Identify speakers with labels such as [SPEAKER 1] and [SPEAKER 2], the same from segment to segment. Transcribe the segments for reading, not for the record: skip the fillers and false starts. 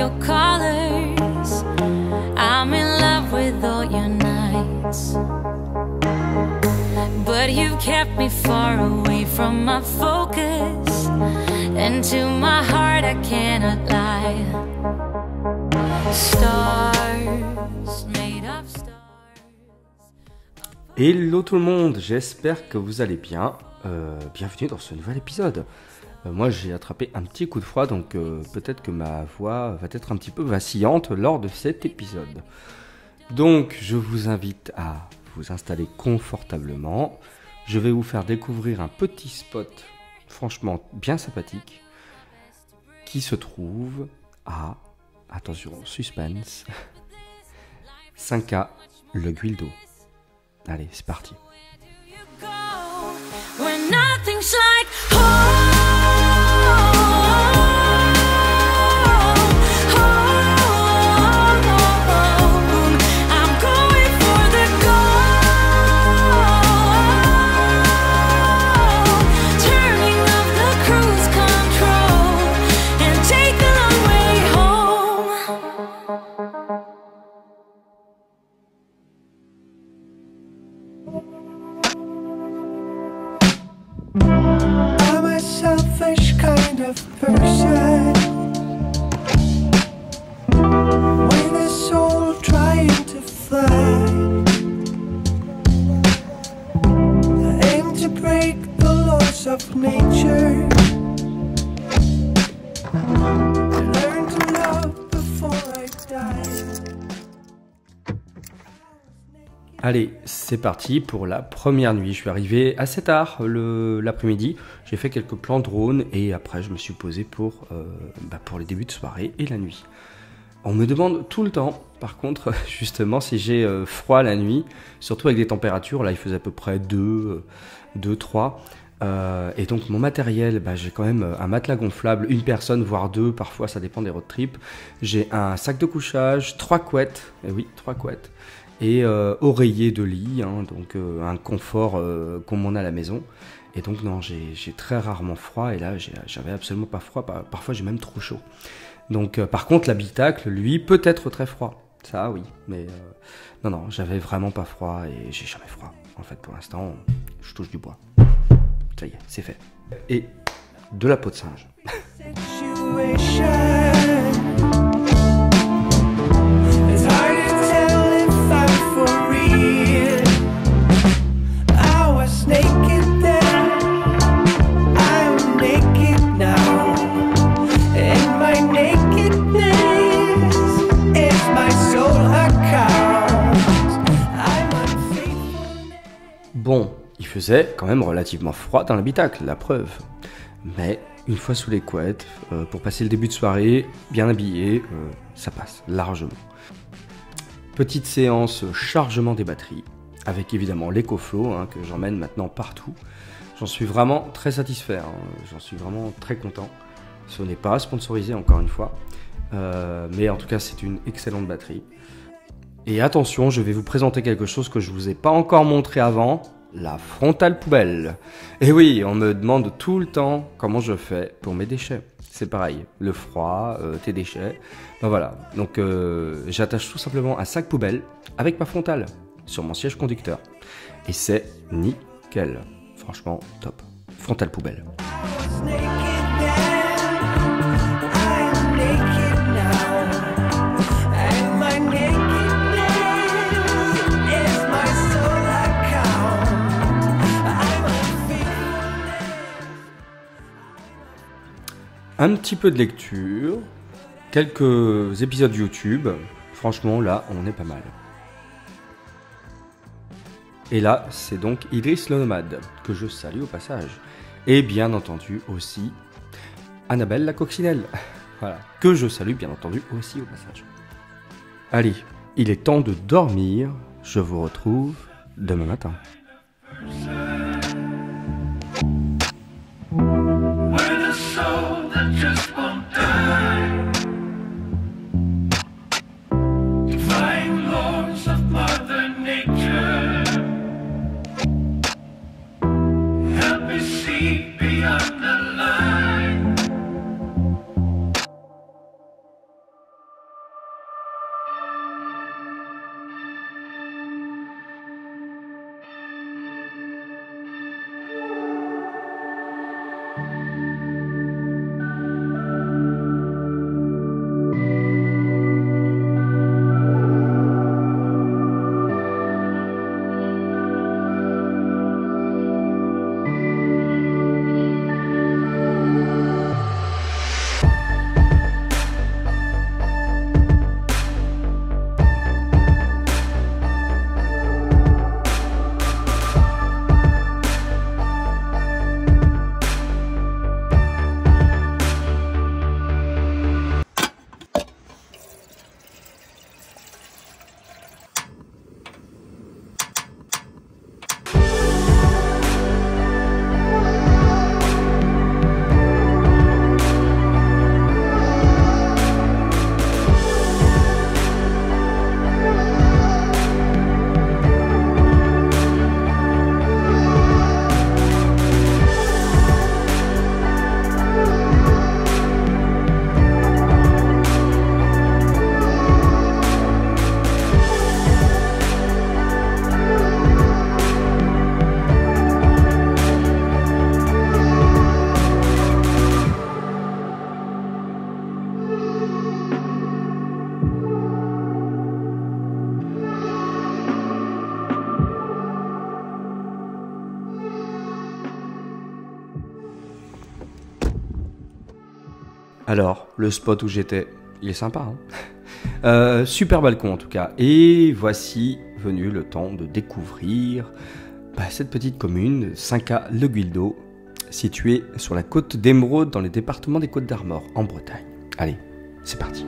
[SPEAKER 1] your colors. I'm in love with all your nights. But you've kept me far away from my focus. And to my heart I cannot lie. Stars made of stars.
[SPEAKER 2] Hello tout le monde, j'espère que vous allez bien. Bienvenue dans ce nouvel épisode. Moi j'ai attrapé un petit coup de froid, donc peut-être que ma voix va être un petit peu vacillante lors de cet épisode. Donc je vous invite à vous installer confortablement. Je vais vous faire découvrir un petit spot franchement bien sympathique qui se trouve à, attention, suspense, 5K Le Guildo. Allez, c'est parti.
[SPEAKER 1] When nothing's like home, I'm going for the gold, turning off the cruise control and take the long way home.
[SPEAKER 3] I'm a selfish kind of person with a soul trying to fly. I aim to break the laws of nature and learn to love before I die.
[SPEAKER 2] Allez, c'est parti pour la première nuit. Je suis arrivé assez tard l'après-midi. J'ai fait quelques plans drone et après je me suis posé pour les débuts de soirée et la nuit. On me demande tout le temps, par contre, justement, si j'ai froid la nuit, surtout avec des températures. Là, il faisait à peu près 2, 3. Et donc mon matériel, j'ai quand même un matelas gonflable, une personne, voire deux, parfois ça dépend des road trips. J'ai un sac de couchage, 3 couettes, et oui, 3 couettes. Et oreiller de lit, hein, donc un confort comme on a à la maison. Et donc non, j'ai très rarement froid, et là j'avais absolument pas froid, parfois j'ai même trop chaud. Donc par contre l'habitacle, lui, peut être très froid, ça oui, mais non, j'avais vraiment pas froid, et j'ai jamais froid. En fait pour l'instant, je touche du bois. Ça y est, c'est fait. Et de la peau de singe.
[SPEAKER 3] Situation. It's hard to tell if I'm for real. I was naked then, I'm naked now, and my nakedness is my soul account. I'm unfaithful.
[SPEAKER 2] Bon, il faisait quand même relativement froid dans l'habitacle, la preuve. Mais une fois sous les couettes, pour passer le début de soirée, bien habillé, ça passe largement. Petite séance chargement des batteries, avec évidemment l'EcoFlow hein, que j'emmène maintenant partout. J'en suis vraiment très satisfait, hein, j'en suis vraiment très content. Ce n'est pas sponsorisé encore une fois, mais en tout cas c'est une excellente batterie. Et attention, je vais vous présenter quelque chose que je ne vous ai pas encore montré avant. La frontale poubelle. Et oui, on me demande tout le temps comment je fais pour mes déchets. C'est pareil, le froid, tes déchets. Ben voilà, donc j'attache tout simplement un sac poubelle avec ma frontale sur mon siège conducteur. Et c'est nickel. Franchement, top. Frontale poubelle.
[SPEAKER 3] I was naked then, I'm naked now, and my nakedness is my soul account. I'm unfaithful.
[SPEAKER 2] Un petit peu de lecture, quelques épisodes YouTube. Franchement, là, on est pas mal. Et là, c'est donc Idriss le Nomade, que je salue au passage. Et bien entendu aussi Annabelle la Coccinelle, voilà, que je salue bien entendu aussi au passage. Allez, il est temps de dormir, je vous retrouve demain matin.
[SPEAKER 4] With a soul that just won't die. Defying laws of Mother Nature. Help me see beyond the line.
[SPEAKER 2] Alors, le spot où j'étais, il est sympa, hein. Super balcon en tout cas. Et voici venu le temps de découvrir cette petite commune, 5A Le Guildo, située sur la côte d'Émeraude dans le département des Côtes-d'Armor, en Bretagne. Allez, c'est parti.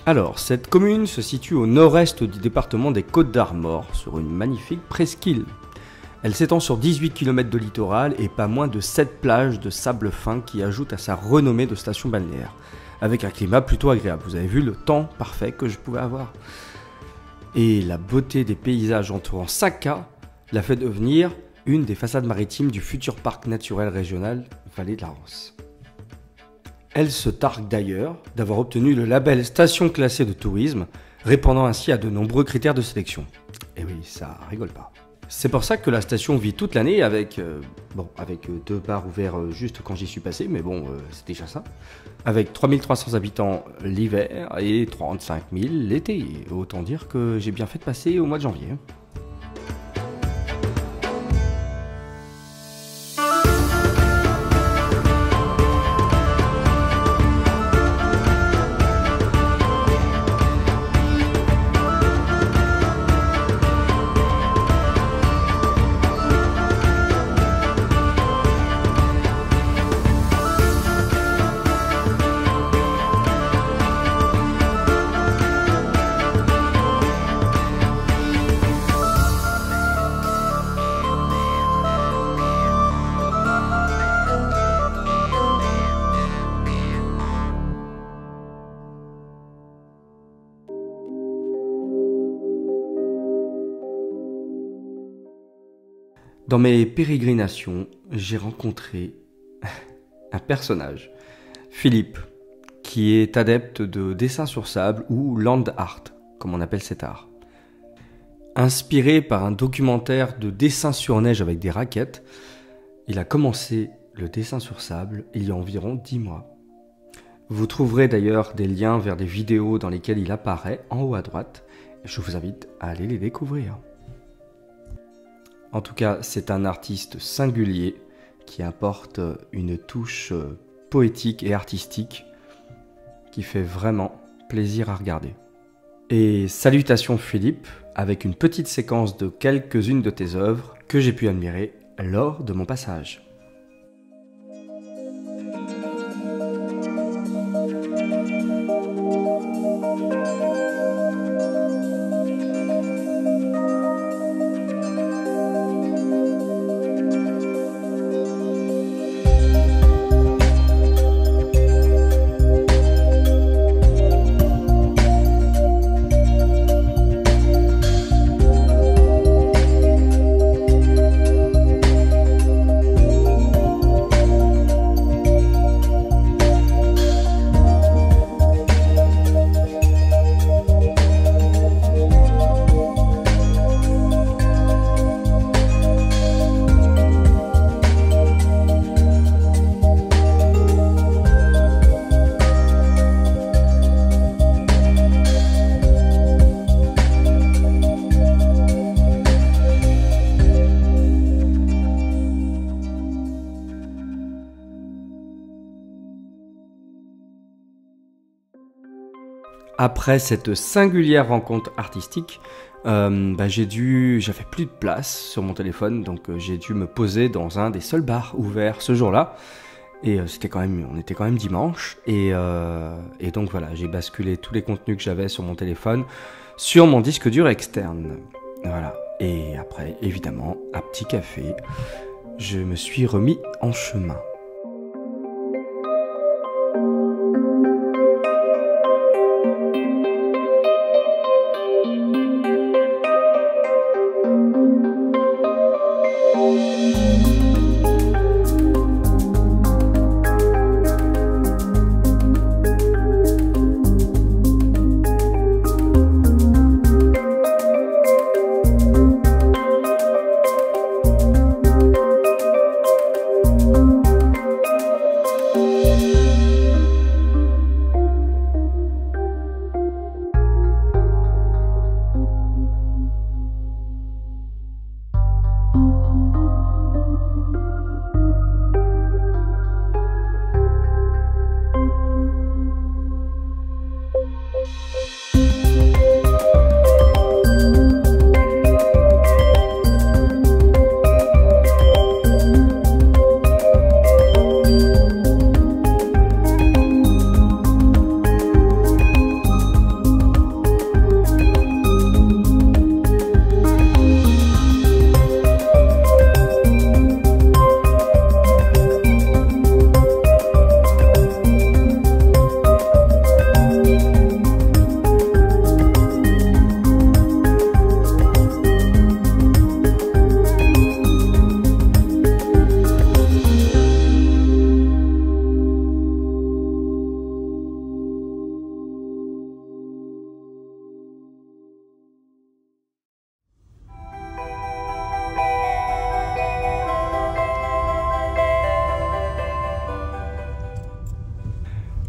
[SPEAKER 2] Alors, cette commune se situe au nord-est du département des Côtes-d'Armor, sur une magnifique presqu'île. Elle s'étend sur 18 km de littoral et pas moins de 7 plages de sable fin qui ajoutent à sa renommée de station balnéaire, avec un climat plutôt agréable. Vous avez vu le temps parfait que je pouvais avoir. Et la beauté des paysages entourant 5A l'a fait devenir une des façades maritimes du futur parc naturel régional Vallée de la Rance. Elle se targue d'ailleurs d'avoir obtenu le label station classée de tourisme, répondant ainsi à de nombreux critères de sélection. Et oui, ça rigole pas. C'est pour ça que la station vit toute l'année avec 2 bars ouverts juste quand j'y suis passé, mais bon, c'est déjà ça. Avec 3300 habitants l'hiver et 35 000 l'été. Autant dire que j'ai bien fait de passer au mois de janvier. Dans mes pérégrinations, j'ai rencontré un personnage, Philippe, qui est adepte de dessin sur sable ou land art, comme on appelle cet art. Inspiré par un documentaire de dessin sur neige avec des raquettes, il a commencé le dessin sur sable il y a environ 10 mois. Vous trouverez d'ailleurs des liens vers des vidéos dans lesquelles il apparaît en haut à droite. Je vous invite à aller les découvrir. En tout cas, c'est un artiste singulier qui apporte une touche poétique et artistique qui fait vraiment plaisir à regarder. Et salutations Philippe, avec une petite séquence de quelques-unes de tes œuvres que j'ai pu admirer lors de mon passage. Après cette singulière rencontre artistique, j'avais plus de place sur mon téléphone, donc j'ai dû me poser dans un des seuls bars ouverts ce jour-là. Et on était quand même dimanche, et donc voilà, j'ai basculé tous les contenus que j'avais sur mon téléphone sur mon disque dur externe. Voilà. Et après, évidemment, un petit café, je me suis remis en chemin.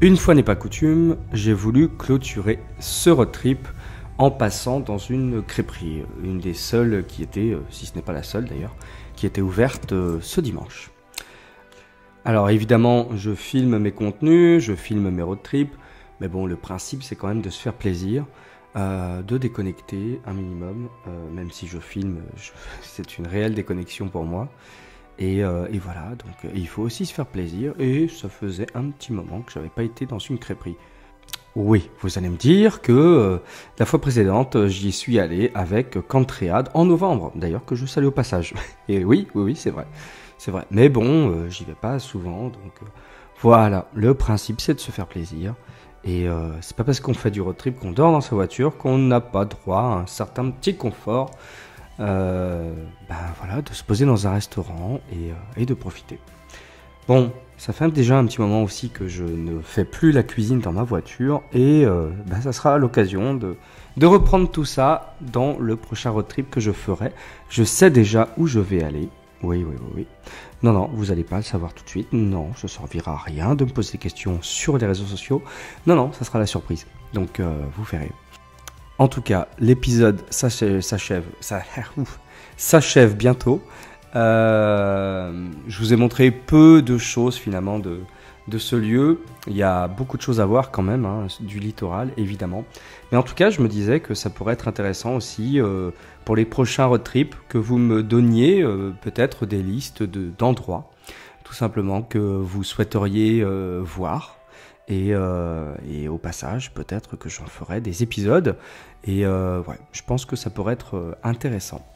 [SPEAKER 2] Une fois n'est pas coutume, j'ai voulu clôturer ce road trip en passant dans une crêperie, une des seules qui était, si ce n'est pas la seule d'ailleurs, qui était ouverte ce dimanche. Alors évidemment, je filme mes contenus, je filme mes road trips, mais bon, le principe c'est quand même de se faire plaisir, de déconnecter un minimum, même si je filme, c'est une réelle déconnexion pour moi. Et voilà, donc il faut aussi se faire plaisir, et ça faisait un petit moment que j'avais pas été dans une crêperie. Oui, vous allez me dire que la fois précédente, j'y suis allé avec Cantréade en novembre, d'ailleurs que je salue au passage. Et oui, c'est vrai. Mais bon, j'y vais pas souvent, donc voilà, le principe c'est de se faire plaisir. Et c'est pas parce qu'on fait du road trip qu'on dort dans sa voiture qu'on n'a pas droit à un certain petit confort. Voilà, de se poser dans un restaurant et de profiter. Bon, ça fait déjà un petit moment aussi que je ne fais plus la cuisine dans ma voiture, et ça sera l'occasion de reprendre tout ça dans le prochain road trip que je ferai. Je sais déjà où je vais aller. Oui. Non, vous n'allez pas le savoir tout de suite. Non, ça ne servira à rien de me poser des questions sur les réseaux sociaux. Non, ça sera la surprise. Donc, vous verrez. En tout cas, l'épisode s'achève bientôt. Je vous ai montré peu de choses finalement de ce lieu. Il y a beaucoup de choses à voir quand même, hein, du littoral évidemment. Mais en tout cas, je me disais que ça pourrait être intéressant aussi pour les prochains road trips, que vous me donniez peut-être des listes d'endroits, tout simplement, que vous souhaiteriez voir. Et au passage, peut-être que j'en ferai des épisodes. Et je pense que ça pourrait être intéressant.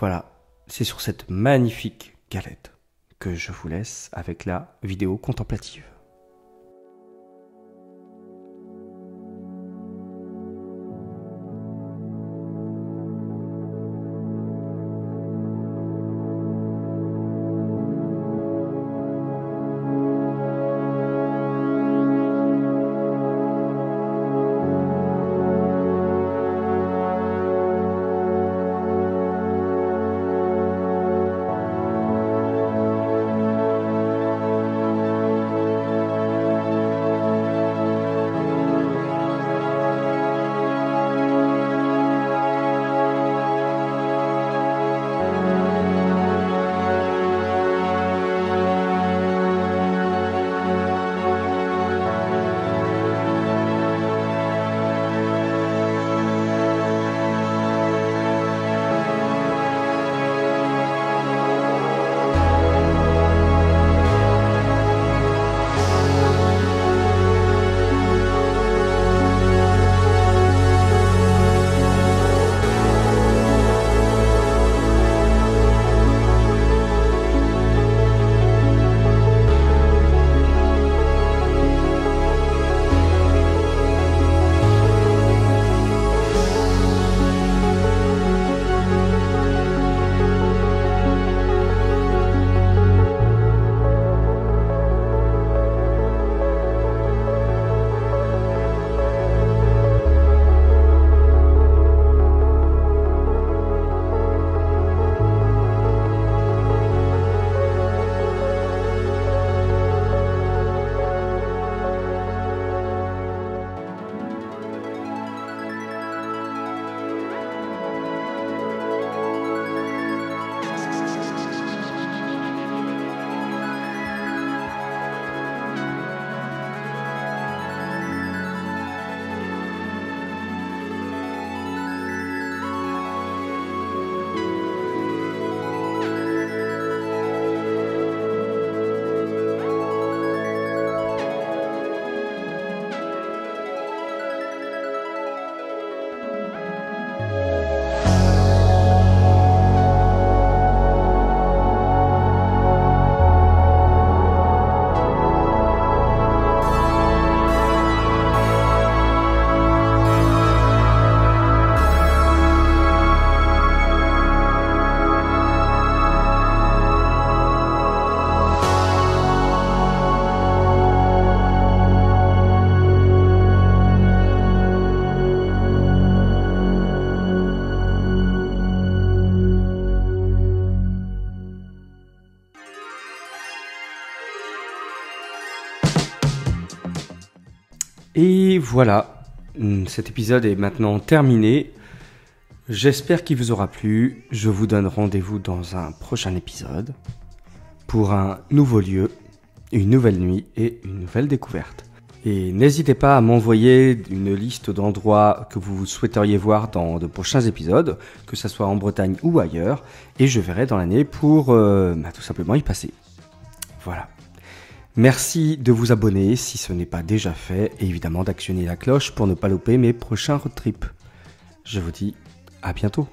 [SPEAKER 2] Voilà, c'est sur cette magnifique galette que je vous laisse avec la vidéo contemplative. Et voilà, cet épisode est maintenant terminé. J'espère qu'il vous aura plu. Je vous donne rendez-vous dans un prochain épisode pour un nouveau lieu, une nouvelle nuit et une nouvelle découverte. Et n'hésitez pas à m'envoyer une liste d'endroits que vous souhaiteriez voir dans de prochains épisodes, que ce soit en Bretagne ou ailleurs, et je verrai dans l'année pour tout simplement y passer. Voilà. Merci de vous abonner si ce n'est pas déjà fait, et évidemment d'actionner la cloche pour ne pas louper mes prochains road trips. Je vous dis à bientôt.